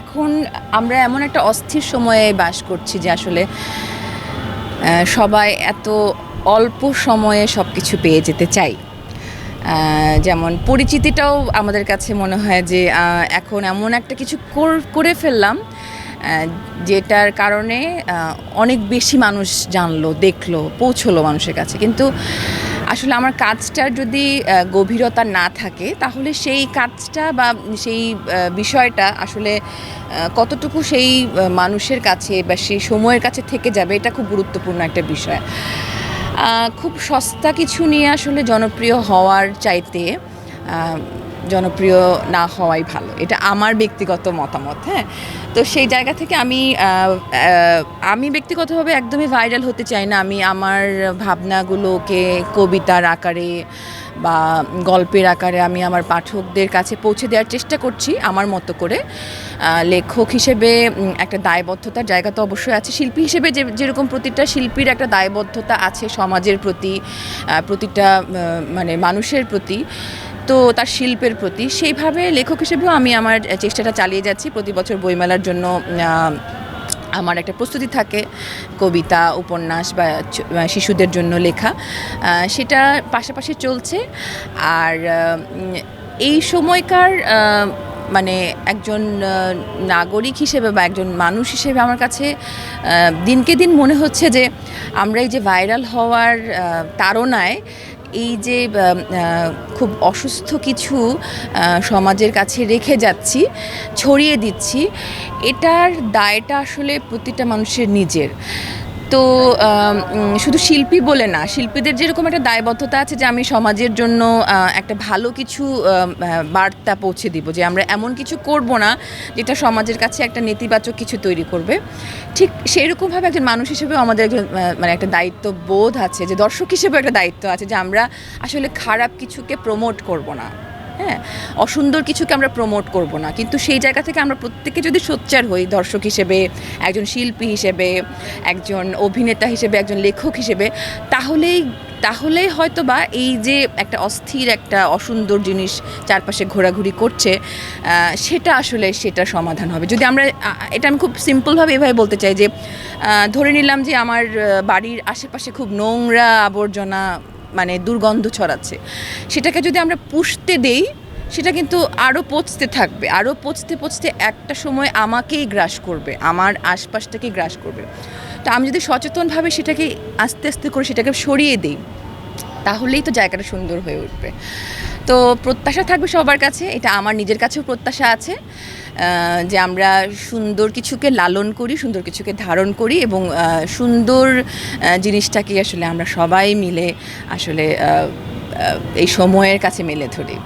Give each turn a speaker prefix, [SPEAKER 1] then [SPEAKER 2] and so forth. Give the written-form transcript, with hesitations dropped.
[SPEAKER 1] এখন আমরা এমন একটা অস্থির সময়ে বাস করছি যে আসলে সবাই এত অল্প সময়ে সব কিছু পেয়ে যেতে চাই। যেমন পরিচিতিটাও আমাদের কাছে মনে হয় যে এখন এমন একটা কিছু করে ফেললাম যেটার কারণে অনেক বেশি মানুষ জানলো, দেখলো, পৌঁছলো মানুষের কাছে। কিন্তু আসলে আমার কাজটার যদি গভীরতা না থাকে তাহলে সেই কাজটা বা সেই বিষয়টা আসলে কতটুকু সেই মানুষের কাছে বা সেই সময়ের কাছে থেকে যাবে, এটা খুব গুরুত্বপূর্ণ একটা বিষয়। খুব সস্তা কিছু নিয়ে আসলে জনপ্রিয় হওয়ার চাইতে জনপ্রিয় না হওয়াই ভালো, এটা আমার ব্যক্তিগত মতামত। হ্যাঁ, তো সেই জায়গা থেকে আমি ব্যক্তিগতভাবে একদমই ভাইরাল হতে চাই না। আমি আমার ভাবনাগুলোকে কবিতার আকারে বা গল্পের আকারে আমি আমার পাঠকদের কাছে পৌঁছে দেওয়ার চেষ্টা করছি আমার মতো করে। লেখক হিসেবে একটা দায়বদ্ধতার জায়গা তো অবশ্যই আছে। শিল্পী হিসেবে যেরকম প্রতিটা শিল্পীর একটা দায়বদ্ধতা আছে সমাজের প্রতি, প্রতিটা মানে মানুষের প্রতি, তো তার শিল্পের প্রতি, সেইভাবে লেখক হিসেবেও আমি আমার চেষ্টাটা চালিয়ে যাচ্ছি। প্রতি বছর বইমেলার জন্য আমার একটা প্রস্তুতি থাকে, কবিতা, উপন্যাস বা শিশুদের জন্য লেখা, সেটা পাশাপাশি চলছে। আর এই সময়কার মানে একজন নাগরিক হিসেবে বা একজন মানুষ হিসেবে আমার কাছে দিনকে দিন মনে হচ্ছে যে আমরা এই যে ভাইরাল হওয়ার তাড়নায় এই যে খুব অসুস্থ কিছু সমাজের কাছে রেখে যাচ্ছি, ছড়িয়ে দিচ্ছি, এটার দায়টা আসলে প্রতিটা মানুষের নিজের। তো শুধু শিল্পী বলে না, শিল্পীদের যেরকম একটা দায়বদ্ধতা আছে যে আমি সমাজের জন্য একটা ভালো কিছু বার্তা পৌঁছে দিব, যে আমরা এমন কিছু করব না যেটা সমাজের কাছে একটা নেতিবাচক কিছু তৈরি করবে, ঠিক সেই রকমভাবে একজন মানুষ হিসেবেও আমাদের একজন মানে একটা দায়িত্ব বোধ আছে, যে দর্শক হিসেবেও একটা দায়িত্ব আছে যে আমরা আসলে খারাপ কিছুকে প্রমোট করব না। হ্যাঁ, অসুন্দর কিছুকে আমরা প্রমোট করব না, কিন্তু সেই জায়গা থেকে আমরা প্রত্যেকে যদি সোচ্চার হই, দর্শক হিসেবে, একজন শিল্পী হিসেবে, একজন অভিনেতা হিসেবে, একজন লেখক হিসেবে, তাহলেই হয়তো বা এই যে একটা অস্থির একটা অসুন্দর জিনিস চারপাশে ঘোরাঘুরি করছে, সেটা সমাধান হবে। যদি আমরা এটা আমি খুব সিম্পলভাবে এভাবে বলতে চাই যে ধরে নিলাম যে আমার বাড়ির আশেপাশে খুব নোংরা আবর্জনা, মানে দুর্গন্ধ ছড়াচ্ছে, সেটাকে যদি আমরা পুষতে দেই, সেটা কিন্তু আরও পচতে থাকবে, আরও পচতে একটা সময় আমাকেই গ্রাস করবে, আমার আশপাশটাকে গ্রাস করবে। তো আমি যদি সচেতনভাবে সেটাকে আস্তে আস্তে করে সেটাকে সরিয়ে দিই, তাহলেই তো জায়গাটা সুন্দর হয়ে উঠবে। তো প্রত্যাশা থাকবে সবার কাছে, এটা আমার নিজের কাছেও প্রত্যাশা আছে, যে আমরা সুন্দর কিছুকে লালন করি, সুন্দর কিছুকে ধারণ করি, এবং সুন্দর জিনিসটাকে আসলে আমরা সবাই মিলে আসলে এই সময়ের কাছে মেলে ধরি।